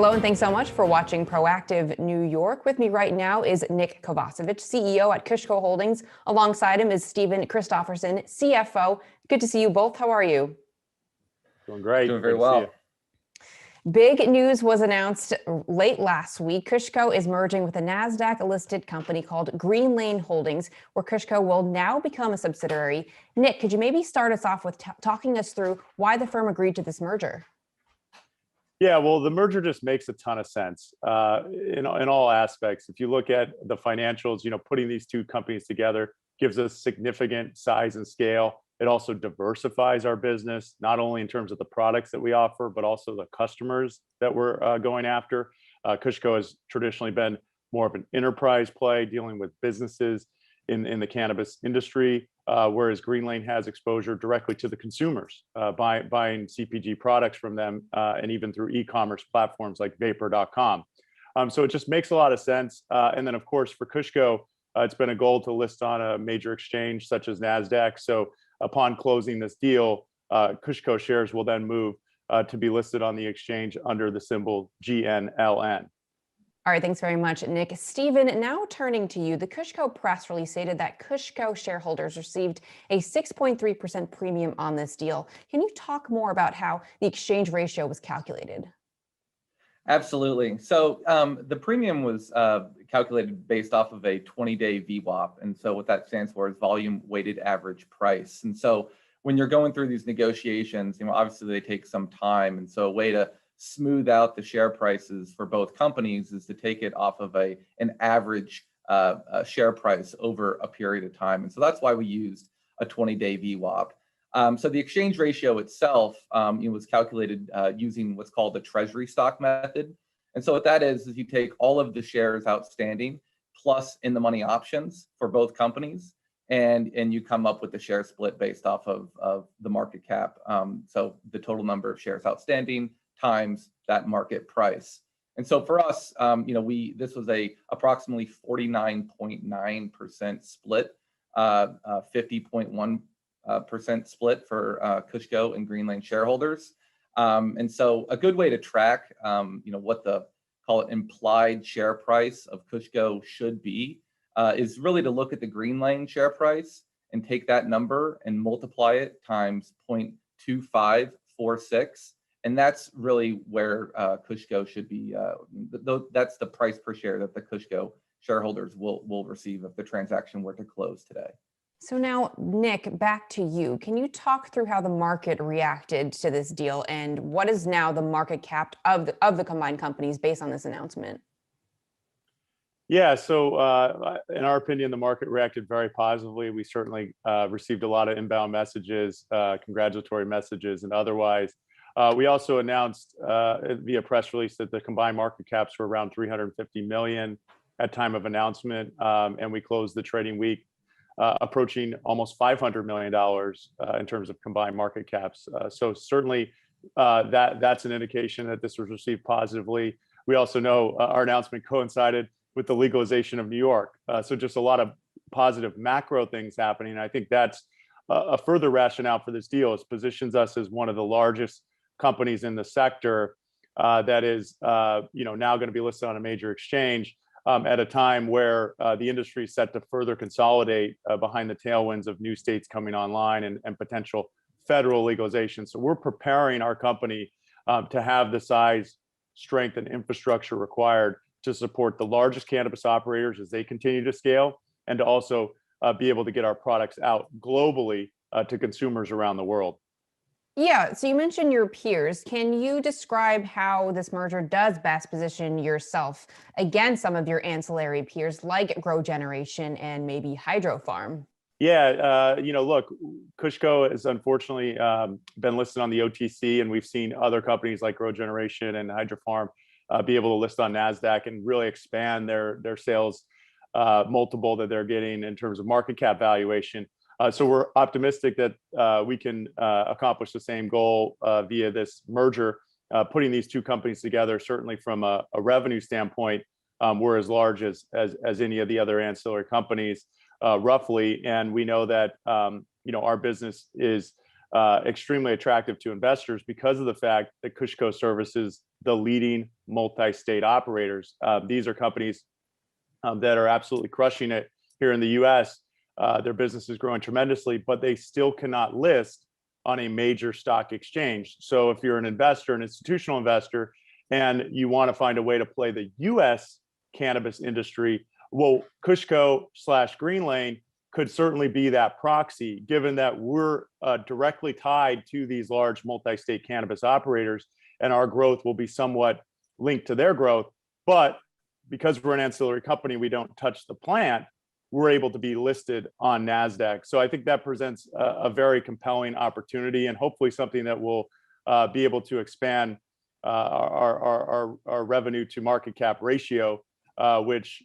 Hello, and thanks so much for watching Proactive New York. With me right now is Nick Kovacevich, CEO at KushCo Holdings. Alongside him is Stephen Christoffersen, CFO. Good to see you both. How are you? Doing great. Doing very well. Big news was announced late last week. KushCo is merging with a NASDAQ-listed company called Greenlane Holdings, where KushCo will now become a subsidiary. Nick, could you maybe start us off with talking us through why the firm agreed to this merger? Yeah, well, the merger just makes a ton of sense in all aspects. If you look at the financials, putting these two companies together gives us significant size and scale. It also diversifies our business, not only in terms of the products that we offer, but also the customers that we're going after. KushCo has traditionally been more of an enterprise play, dealing with businesses in the cannabis industry, whereas Greenlane has exposure directly to the consumers, buying CPG products from them, and even through e-commerce platforms like vapor.com. So it just makes a lot of sense. And then, of course, for KushCo, it's been a goal to list on a major exchange such as NASDAQ. So upon closing this deal, KushCo shares will then move to be listed on the exchange under the symbol GNLN. All right, thanks very much, Nick. Stephen, now turning to you, the KushCo press release stated that KushCo shareholders received a 6.3% premium on this deal. Can you talk more about how the exchange ratio was calculated? Absolutely. So the premium was calculated based off of a 20-day VWAP. And so what that stands for is volume weighted average price. And so when you're going through these negotiations, obviously they take some time. And so a way to smooth out the share prices for both companies is to take it off of an average share price over a period of time. And so that's why we used a 20-day VWAP. So the exchange ratio itself was calculated using what's called the treasury stock method. And so what that is you take all of the shares outstanding plus in the money options for both companies, and you come up with the share split based off of the market cap. So the total number of shares outstanding times that market price. And so for us, this was a approximately 49.9% split, 50.1% split for KushCo and Greenlane shareholders. And so a good way to track, what the call it implied share price of KushCo should be is really to look at the Greenlane share price and take that number and multiply it times 0.2546. And that's really where KushCo should be. That's the price per share that the KushCo shareholders will receive if the transaction were to close today. So now, Nick, back to you. Can you talk through how the market reacted to this deal, and what is now the market cap of the combined companies based on this announcement? Yeah, so in our opinion, the market reacted very positively. We certainly received a lot of inbound messages, congratulatory messages, and otherwise. We also announced via press release that the combined market caps were around 350 million at time of announcement, and we closed the trading week approaching almost $500 million in terms of combined market caps. So certainly that's an indication that this was received positively. We also know our announcement coincided with the legalization of New York. So just a lot of positive macro things happening. And I think that's a further rationale for this deal. It positions us as one of the largest companies in the sector that is now going to be listed on a major exchange at a time where the industry is set to further consolidate behind the tailwinds of new states coming online and potential federal legalization. So we're preparing our company to have the size, strength, and infrastructure required to support the largest cannabis operators as they continue to scale, and to also be able to get our products out globally to consumers around the world. Yeah, so you mentioned your peers. Can you describe how this merger does best position yourself against some of your ancillary peers like GrowGeneration and maybe Hydrofarm? Yeah, look, KushCo has unfortunately been listed on the OTC, and we've seen other companies like GrowGeneration and Hydrofarm be able to list on NASDAQ and really expand their sales multiple that they're getting in terms of market cap valuation. So we're optimistic that we can accomplish the same goal via this merger. Putting these two companies together, certainly from a revenue standpoint, we're as large as any of the other ancillary companies, roughly. And we know that our business is extremely attractive to investors because of the fact that KushCo services the leading multi-state operators. These are companies that are absolutely crushing it here in the US. Their business is growing tremendously, but they still cannot list on a major stock exchange. So if you're an investor, an institutional investor, and you want to find a way to play the US cannabis industry, well, KushCo/Greenlane could certainly be that proxy, given that we're directly tied to these large multi-state cannabis operators, and our growth will be somewhat linked to their growth. But because we're an ancillary company, we don't touch the plant, we're able to be listed on NASDAQ. So I think that presents a very compelling opportunity, and hopefully something that will be able to expand our revenue to market cap ratio, which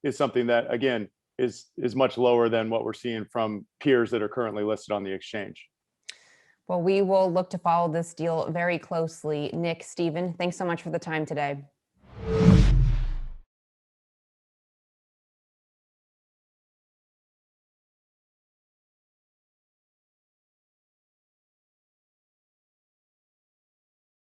is something that, again, is much lower than what we're seeing from peers that are currently listed on the exchange. Well, we will look to follow this deal very closely. Nick, Stephen, thanks so much for the time today.